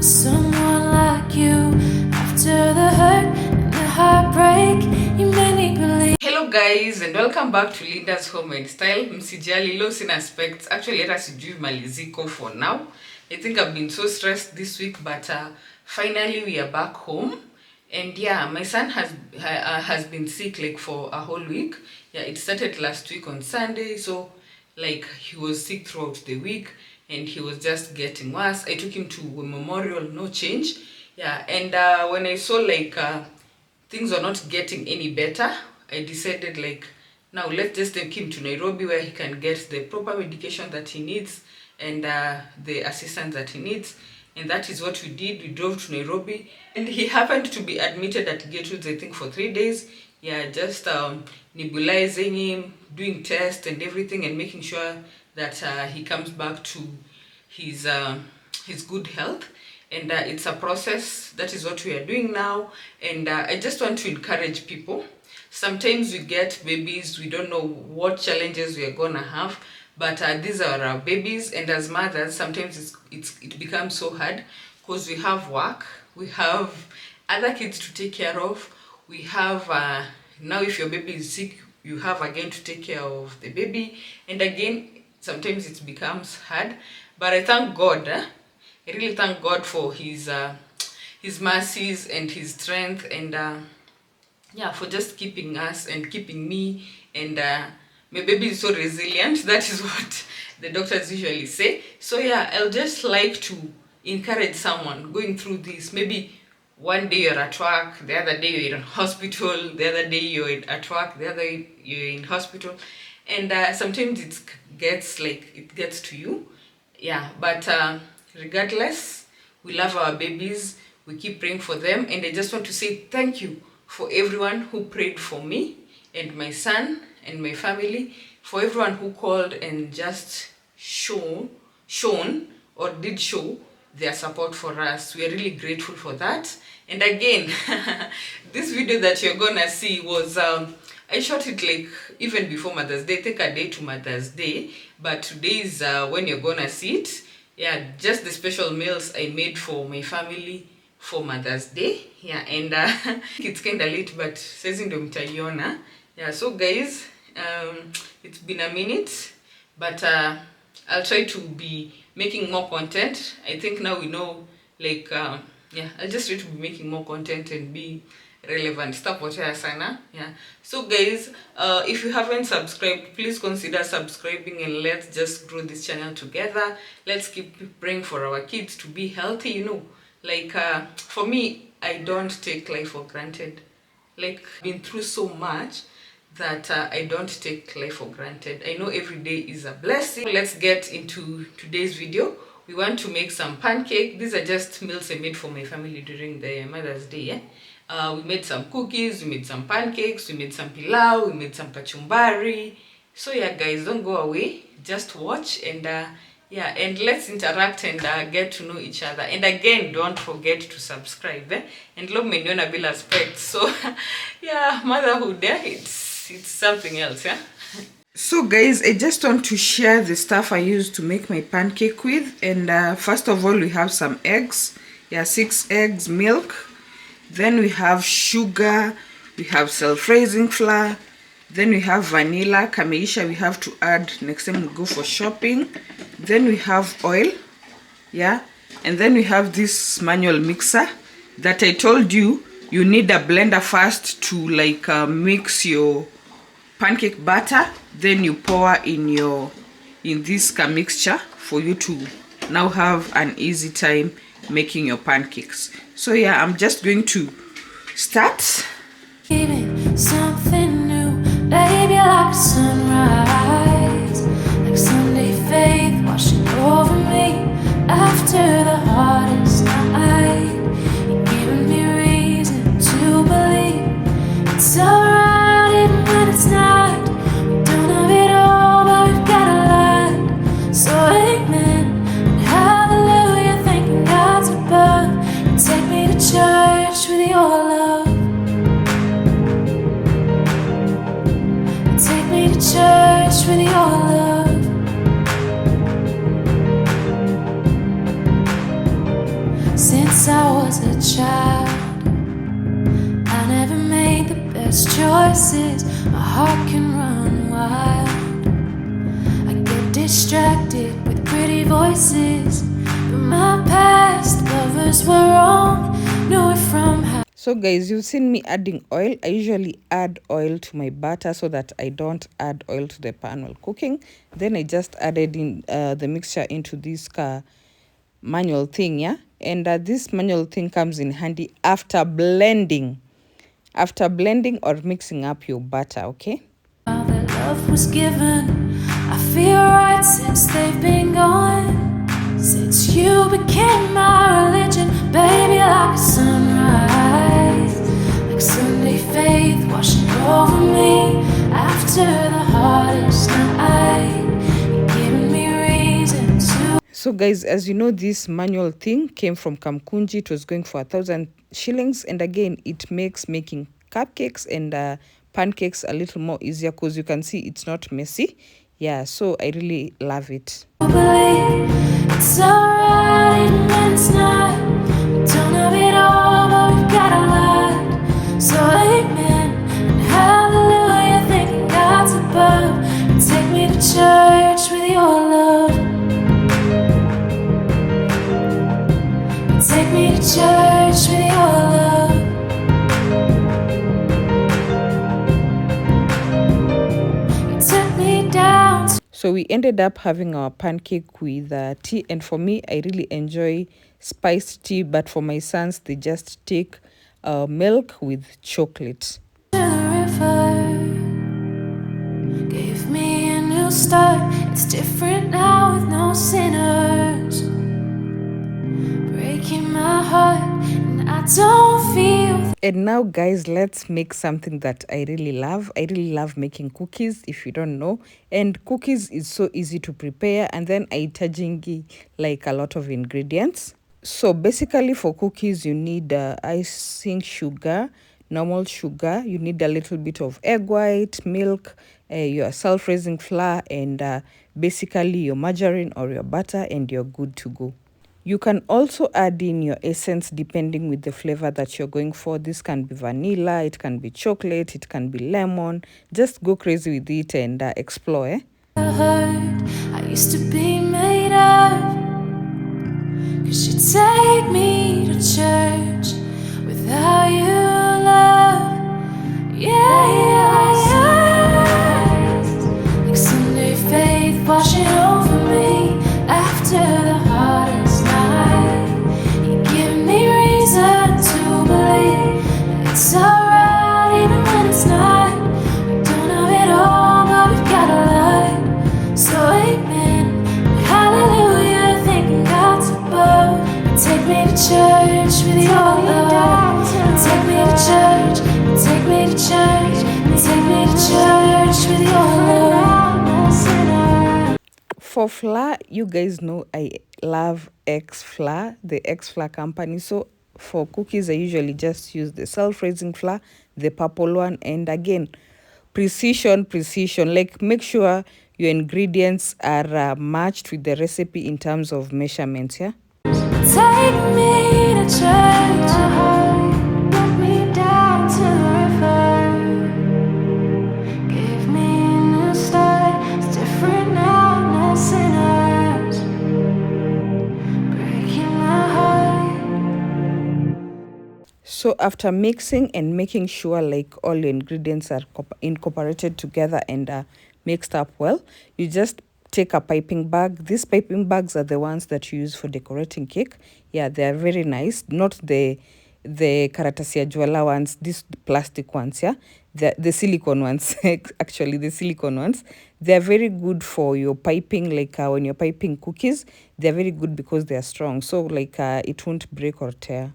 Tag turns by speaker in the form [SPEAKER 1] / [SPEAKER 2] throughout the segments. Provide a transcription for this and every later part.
[SPEAKER 1] someone like you. After the hurt and the heartbreak, you made me believe.
[SPEAKER 2] Hello guys and welcome back to Linda's Home and Style. Msijali low sin aspects. Actually, let us do maliziko for now. I think I've been so stressed this week, but finally we are back home. And yeah, my son has been sick like for a whole week. Yeah, it started last week on Sunday, so like he was sick throughout the week and he was just getting worse. I took him to a memorial, no change. Yeah, and when I saw like things are not getting any better, I decided like now let's just take him to Nairobi where he can get the proper medication that he needs and the assistance that he needs. And that is what we did. We drove to Nairobi and he happened to be admitted at Gatewoods, I think for 3 days. Yeah, just nebulizing him, doing tests and everything, and making sure that he comes back to his good health. And it's a process. That is what we are doing now. And I just want to encourage people. Sometimes we get babies, we don't know what challenges we are gonna have, but these are our babies, and as mothers sometimes it becomes so hard because we have work, we have other kids to take care of, we have now if your baby is sick, you have again to take care of the baby, and again sometimes it becomes hard. But I thank God, I really thank God for his mercies and his strength, and yeah, for just keeping us and keeping me, and my baby is so resilient. That is what the doctors usually say. So yeah, I'll just like to encourage someone going through this. Maybe one day you're at work, the other day you're in hospital, the other day you're at work, the other day you're in hospital, and sometimes it gets to you. Yeah, but regardless, we love our babies, we keep praying for them, and I just want to say thank you for everyone who prayed for me and my son and my family, for everyone who called and just shown or did show their support for us. We are really grateful for that. And again, this video that you're gonna see was I shot it like even before Mother's Day, take a day to Mother's Day, but today is when you're gonna see it. Yeah, just the special meals I made for my family for Mother's Day. Yeah, and it's kind of late, but says in the mtaiona. Yeah, so guys, it's been a minute, but I'll try to be making more content. I think now we know, like yeah, I'll just try to be making more content and be relevant. Stop watching sana. Yeah, so guys, if you haven't subscribed, please consider subscribing, and let's just grow this channel together. Let's keep praying for our kids to be healthy, you know. Like for me, I don't take life for granted. Like I've been through so much that I don't take life for granted. I know every day is a blessing. Let's get into today's video. We want to make some pancake. These are just meals I made for my family during the Mother's Day. We made some cookies, we made some pancakes, we made some pilau, we made some kachumbari. So yeah guys, don't go away, just watch, and yeah, and let's interact and get to know each other. And again, don't forget to subscribe. And love me on bill aspects. So yeah, motherhood, it's something else. Yeah. So guys, I just want to share the stuff I used to make my pancake with. And first of all, we have some eggs. Yeah, 6 eggs, milk. Then we have sugar. We have self-raising flour. Then we have vanilla, kameisha, we have to add next time we go for shopping. Then we have oil, yeah. And then we have this manual mixer that I told you, you need a blender first to like mix your pancake batter. Then you pour in this mixture for you to now have an easy time making your pancakes. So yeah, I'm just going to start.
[SPEAKER 1] Something new, baby, like a sunrise, like Sunday faith washing over me after the hardest night. You're giving me reason to believe it's alright even when it's not. We don't have it all, but we've got a lot. So amen and hallelujah, thanking God's above. And take me to church with your love. since I was a child. I never made the best choices. My heart can run wild. I get distracted with pretty voices, but my past lovers were wrong. Knew it from how.
[SPEAKER 2] So guys, you've seen me adding oil. I usually add oil to my batter so that I don't add oil to the pan while cooking. Then I just added in the mixture into this manual thing, yeah. And this manual thing comes in handy after blending or mixing up your batter, okay?
[SPEAKER 1] How their love was given. I feel right since they've been gone. Since you became my religion, baby, like a sunrise, like Sunday faith washing over me after the hardest night. You're giving me reason to.
[SPEAKER 2] So guys, as you know, this manual thing came from Kamkunji. It was going for 1,000 shillings, and again, it makes making cupcakes and pancakes a little more easier because you can see it's not messy. Yeah, so I really love it.
[SPEAKER 1] It's alright even when it's not. We don't have it all, but we've got a lot. So amen and hallelujah, thanking God's above. And take me to church with your love. And take me to church with your love. You took me down.
[SPEAKER 2] So we ended up having our pancake with tea, and for me, I really enjoy spiced tea, but for my sons, they just take milk with chocolate.
[SPEAKER 1] To the river, gave me a new start. It's different now with no sinners, breaking my heart, and I don't feel.
[SPEAKER 2] And now guys, let's make something that I really love. I really love making cookies, if you don't know. And cookies is so easy to prepare, and then I tajingi like a lot of ingredients. So basically for cookies, you need icing sugar, normal sugar. You need a little bit of egg white, milk, your self-raising flour, and basically your margarine or your butter, and you're good to go. You can also add in your essence depending with the flavor that you're going for. This can be vanilla, it can be chocolate, it can be lemon. Just go crazy with it and explore.
[SPEAKER 1] I used to be made up, 'cause you take me to church without your love. Yeah. Like Sunday faith washing over me after the hardest night. You give me reason to believe it's alright even when it's not. We don't have it all, but we've got a lot. So amen, hallelujah, thanking God's above. Take me to church with your love. Take me to church, take me to church, take me to church with your love.
[SPEAKER 2] For flour, you guys know I love X Flour, the X Flour company. So for cookies, I usually just use the self-raising flour, the purple one, and again, precision. Like make sure your ingredients are matched with the recipe in terms of measurements, yeah.
[SPEAKER 1] Take me to church, put me down to the river. Give me a new start, it's different now, no sinners, breaking my heart.
[SPEAKER 2] So after mixing and making sure like all the ingredients are incorporated together and mixed up well, you just take a piping bag. These piping bags are the ones that you use for decorating cake. Yeah, they are very nice. Not the karatasi ya juala ones, these plastic ones, yeah. The silicone ones, actually the silicone ones. They are very good for your piping, like when you're piping cookies. They are very good because they are strong. So like it won't break or tear.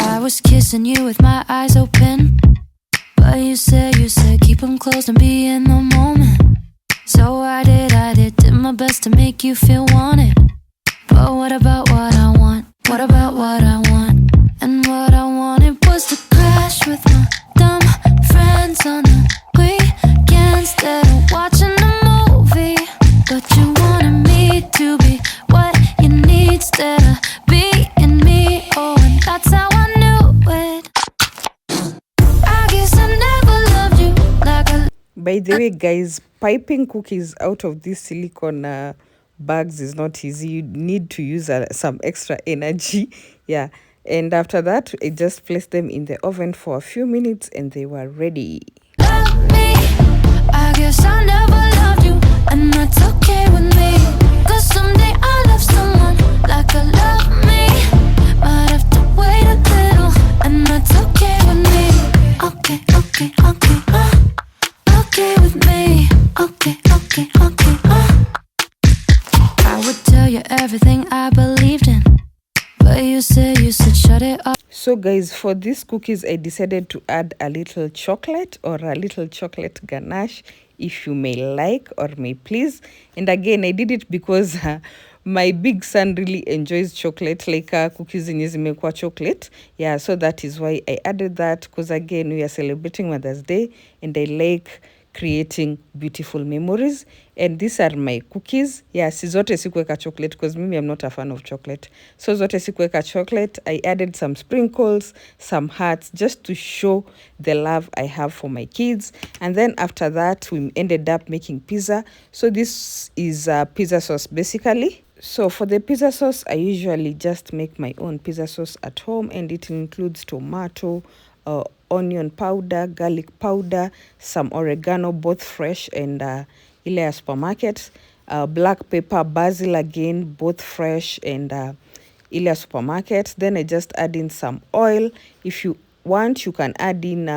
[SPEAKER 1] I was kissing you with my eyes open, but you said keep them closed and be in the moment. So I did my best to make you feel wanted. But what about what I want? What about what I want? And what I wanted was to crash with my dumb friends on the weekends instead of watching
[SPEAKER 3] By the way, guys, piping cookies out of these silicone bags is not easy. You need to use some extra energy. Yeah. And after that, I just placed them in the oven for a few minutes and they were ready.
[SPEAKER 1] Love me, I guess I never loved you, and that's okay with me. Cause someday I'll love someone like I love me. Might have to wait a little, and that's okay with me. Okay, okay, okay with me. Okay, I would tell you everything I believed in, but you said shut it off.
[SPEAKER 3] So guys, for these cookies, I decided to add a little chocolate or a little chocolate ganache, if you may like or may please. And again, I did it because my big son really enjoys chocolate, like cookies zenye zimekuwa chocolate. Yeah, so that is why I added that, because again, we are celebrating Mother's Day and I like creating beautiful memories. And these are my cookies. Yeah, si zote sikuweka chocolate because mimi I'm not a fan of chocolate. So zote sikuweka chocolate. I added some sprinkles, some hearts, just to show the love I have for my kids. And then after that, we ended up making pizza. So this is pizza sauce basically. So for the pizza sauce, I usually just make my own pizza sauce at home, and it includes tomato, onion powder, garlic powder, some oregano, both fresh and ile ya supermarket, black pepper, basil again, both fresh and ile ya supermarket. Then I just add in some oil. If you want, you can add in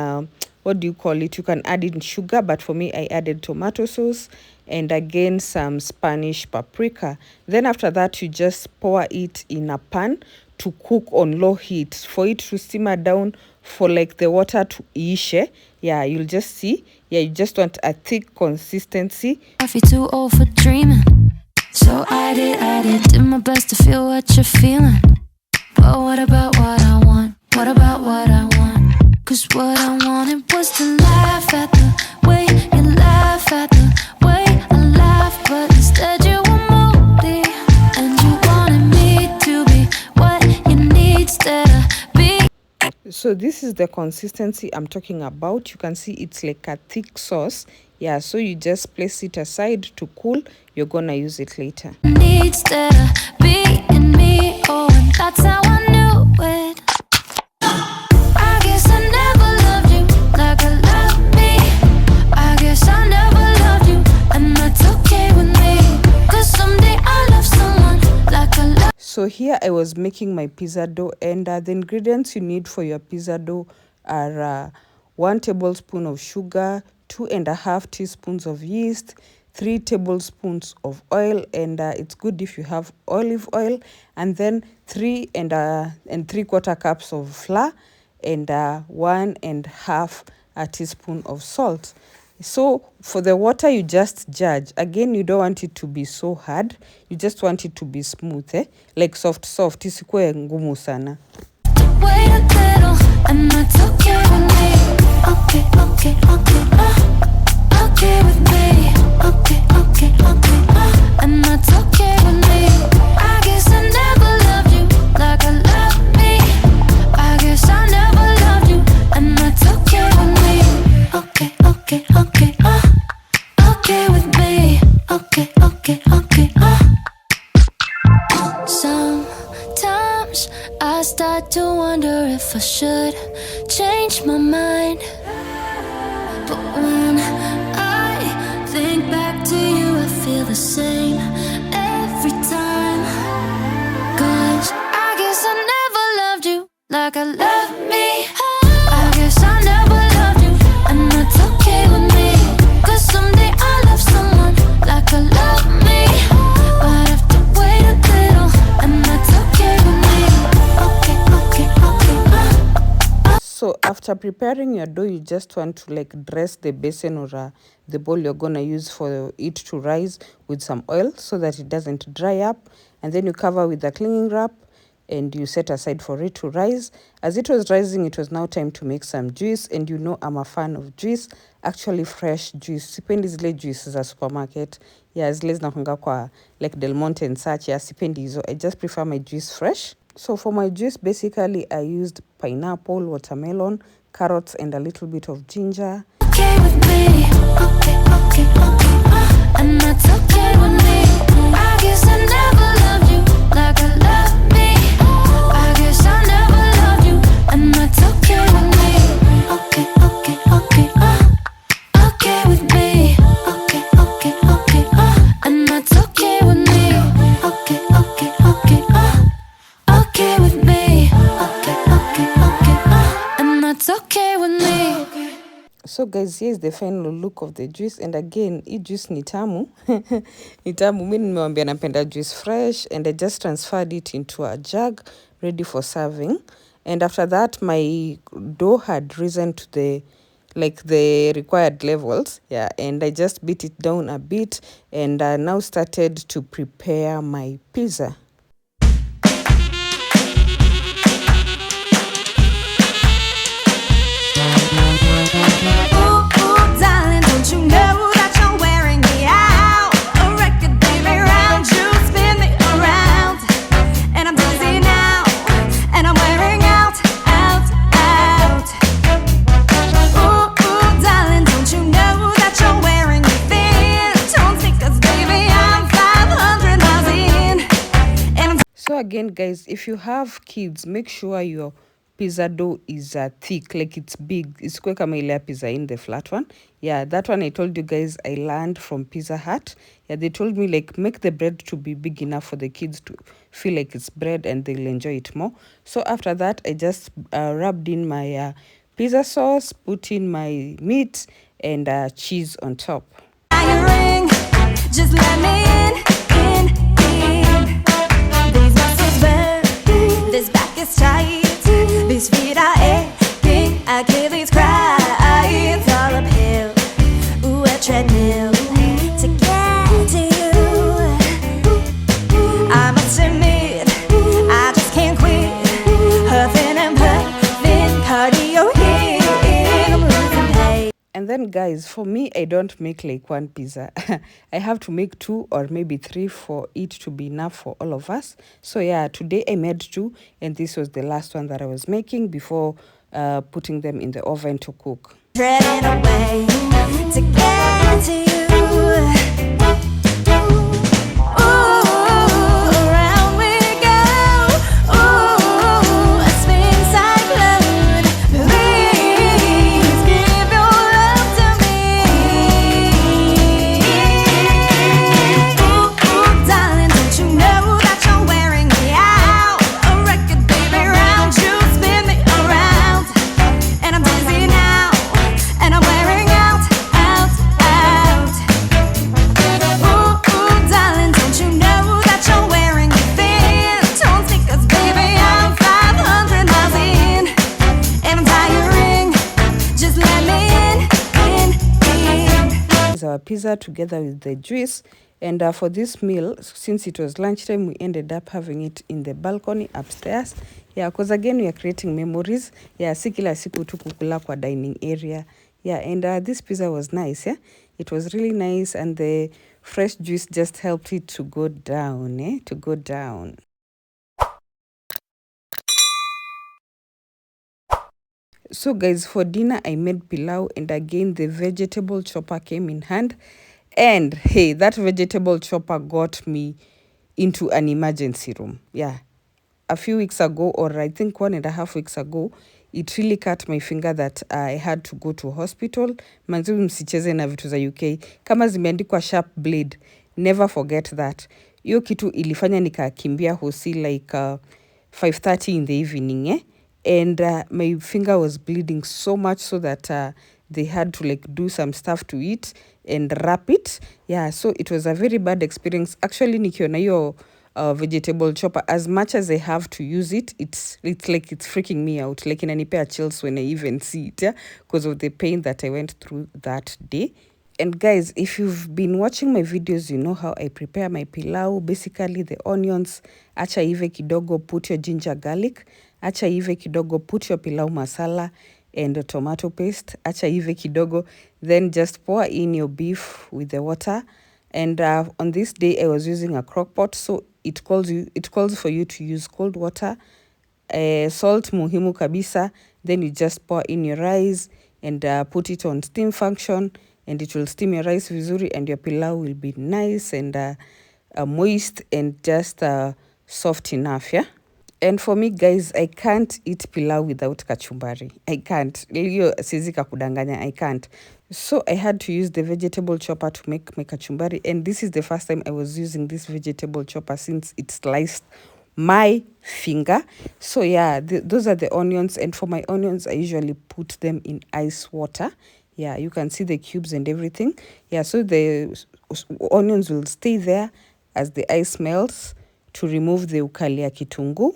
[SPEAKER 3] what do you call it? You can add in sugar, but for me, I added tomato sauce and again some Spanish paprika. Then after that, you just pour it in a pan to cook on low heat for it to simmer down for like the water to ishe. Yeah, you'll just see. Yeah, you just want a thick consistency.
[SPEAKER 1] I feel too old for dreaming, so I did my best to feel what you're feeling. But what about what I want? What about what I want? Cause what I wanted was to laugh at the way you laugh at the way I laugh, but instead you were moody, and you wanted me to be what you need instead of being.
[SPEAKER 3] So this is the consistency I'm talking about. You can see it's like a thick sauce. Yeah, so you just place it aside to cool. You're gonna use it later.
[SPEAKER 1] Instead of being me, oh, and that's how I knew it. I guess I never loved you like I love me. I guess I never loved you, and that's okay with me. Cause someday I'll love someone like I love.
[SPEAKER 3] So here I was making my pizza dough, and the ingredients you need for your pizza dough are 1 tablespoon of sugar, 2.5 teaspoons of yeast, 3 tablespoons of oil, and it's good if you have olive oil, and then 3 3/4 cups of flour, and 1.5 teaspoon of salt. So for the water, you just judge. Again, you don't want it to be so hard. You just want it to be smooth, like soft. Isikuwe ngumu sana.
[SPEAKER 1] Wait a little, and that's okay with me. Okay with me. Okay, and that's okay with me. I guess I never loved you like I love me. I guess I never loved you, and that's okay with me. Okay with me. Okay. Sometimes I start to wonder if I should change my mind, but when I think back to you, I feel the same every time. Cause I guess I never loved you like I love me. I guess I never loved you, and that's okay with me. Cause someday I'll love someone like I love me. But I have to wait a little, and that's okay with me. Okay.
[SPEAKER 3] So after preparing your dough, you just want to like dress the basin or the bowl you're gonna use for it to rise with some oil so that it doesn't dry up, and then you cover with a clinging wrap and you set aside for it to rise. As it was rising, it was now time to make some juice, and you know I'm a fan of juice, actually fresh juice. Sipendi zile juice za supermarket. Yeah, zile zinakuanga kwa like Del Monte and such. Yeah, sipendi hizo. I just prefer my juice fresh. So for my juice, basically I used pineapple, watermelon, carrots, and a little bit of ginger.
[SPEAKER 1] Okay with me.
[SPEAKER 3] guys, here is the final look of the juice. And again, hii juice ni tamu. Ni tamu. Mimi nimewambia napenda juice fresh, and I just transferred it into a jug ready for serving. And after that, my dough had risen to the required levels, yeah, and I just beat it down a bit, and now started to prepare my pizza. So again, guys, if you have kids, make sure your pizza dough is thick, like it's big. It's quick kama pizza in the flat one. Yeah, that one I told you guys I learned from Pizza Hut. Yeah, they told me like make the bread to be big enough for the kids to feel like it's bread and they'll enjoy it more. So after that, I just rubbed in my pizza sauce, put in my meat and cheese on top. Just let me in. These muscles burn, this back is tight, these feet are aching, Achilles cry, it's all uphill, ooh, a treadmill, to get to you, I must admit, I just can't quit, huffing and puffing, cardio here, I'm losing pace. And then guys, for me, I don't make like one pizza. I have to make 2 or maybe 3 for it to be enough for all of us. So yeah, today I made 2, and this was the last one that I was making before putting them in the oven to cook. Treading away to get to you. Our pizza together with the juice, and for this meal, since it was lunchtime, we ended up having it in the balcony upstairs. Yeah, because again we are creating memories. Yeah, si kila siku tu kukula kwa dining area. Yeah, and this pizza was nice. Yeah, it was really nice, and the fresh juice just helped it to go down. To go down. So guys, for dinner I made pilau, and again the vegetable chopper came in hand, and hey, that vegetable chopper got me into an emergency room. Yeah, a few weeks ago, or I think 1.5 weeks ago, it really cut my finger that I had to go to hospital. Manzi, msicheze na vitu za UK kama zimeandikwa sharp blade, never forget that. Hiyo kitu ilifanya nikakimbia hosi like 5:30 in the evening, and my finger was bleeding so much so that they had to like do some stuff to it and wrap it. Yeah, so it was a very bad experience. Actually, nikiona hiyo vegetable chopper, as much as I have to use it, it's like it's freaking me out. Like inanipea chills when I even see it, yeah, because of the pain that I went through that day. And guys, if you've been watching my videos, you know how I prepare my pilau. Basically, the onions, acha ive kidogo, put your ginger garlic. Acha ive kidogo, put your pilau masala and tomato paste. Acha ive kidogo, then just pour in your beef with the water. And on this day, I was using a crock pot, so it calls for you to use cold water, salt muhimu kabisa. Then you just pour in your rice and put it on steam function, and it will steam your rice vizuri, and your pilau will be nice and moist and just soft enough, yeah. And for me, guys, I can't eat pilau without kachumbari. I can't. Siwezi kakudanganya, I can't. So I had to use the vegetable chopper to make my kachumbari. And this is the first time I was using this vegetable chopper since it sliced my finger. So yeah, those are the onions. And for my onions, I usually put them in ice water. Yeah, you can see the cubes and everything. Yeah, so the onions will stay there as the ice melts to remove the ukali ya kitungu.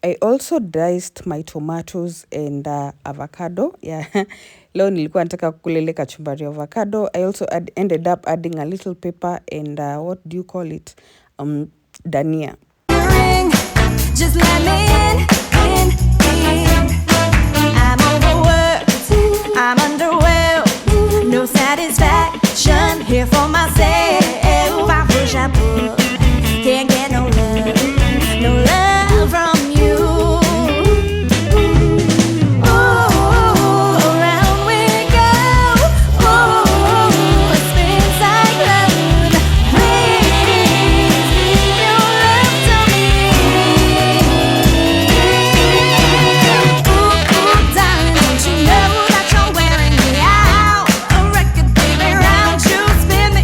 [SPEAKER 3] I also diced my tomatoes and avocado. Yeah, leo nilikuwa nataka kukula ile kachumbari avocado. I also ended up adding a little pepper and what do you call it? Dania.
[SPEAKER 1] Just let me in. I'm overworked, I'm underwhelmed, no satisfaction here for myself. I push, I pull, can't get no love from you. Ooh, around we go. Ooh, a spin cyclone. Please give your love to me. Ooh, darling, don't you know that you're wearing me out? A record, baby, round you spin me.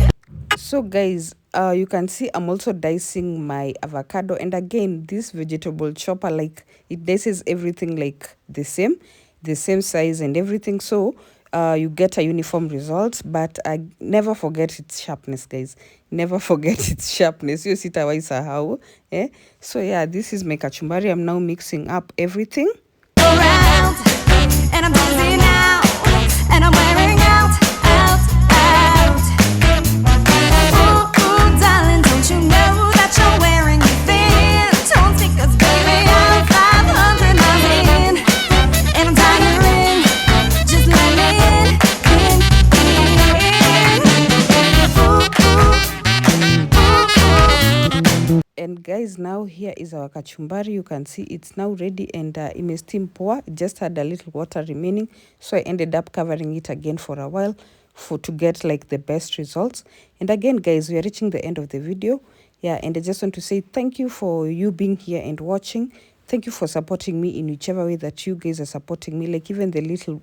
[SPEAKER 3] So guys, you can see I'm also dicing my avocado, and again this vegetable chopper, like, it dices everything like the same size and everything, so you get a uniform result. But never forget its sharpness, guys. Never forget its sharpness. You see how so yeah, this is my kachumbari. I'm now mixing up everything.
[SPEAKER 1] Around, and I'm busy now, and I'm wearing out. Ooh, darling, don't you know that you're wearing me thin? Don't take us, baby, I'm 500 miles in, and I'm tiring. Just let me in.
[SPEAKER 3] And guys, now here is our kachumbari. You can see it's now ready, and it may steam pour. It just had a little water remaining, so I ended up covering it again for a while to get like the best results. And again, guys, we are reaching the end of the video. Yeah, and I just want to say thank you for you being here and watching. Thank you for supporting me in whichever way that you guys are supporting me, like even the little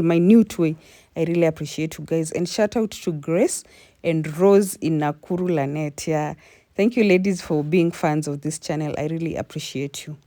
[SPEAKER 3] minute way. I really appreciate you guys. And shout out to Grace and Rose in Nakuru Lanet. Yeah, thank you ladies for being fans of this channel. I really appreciate you.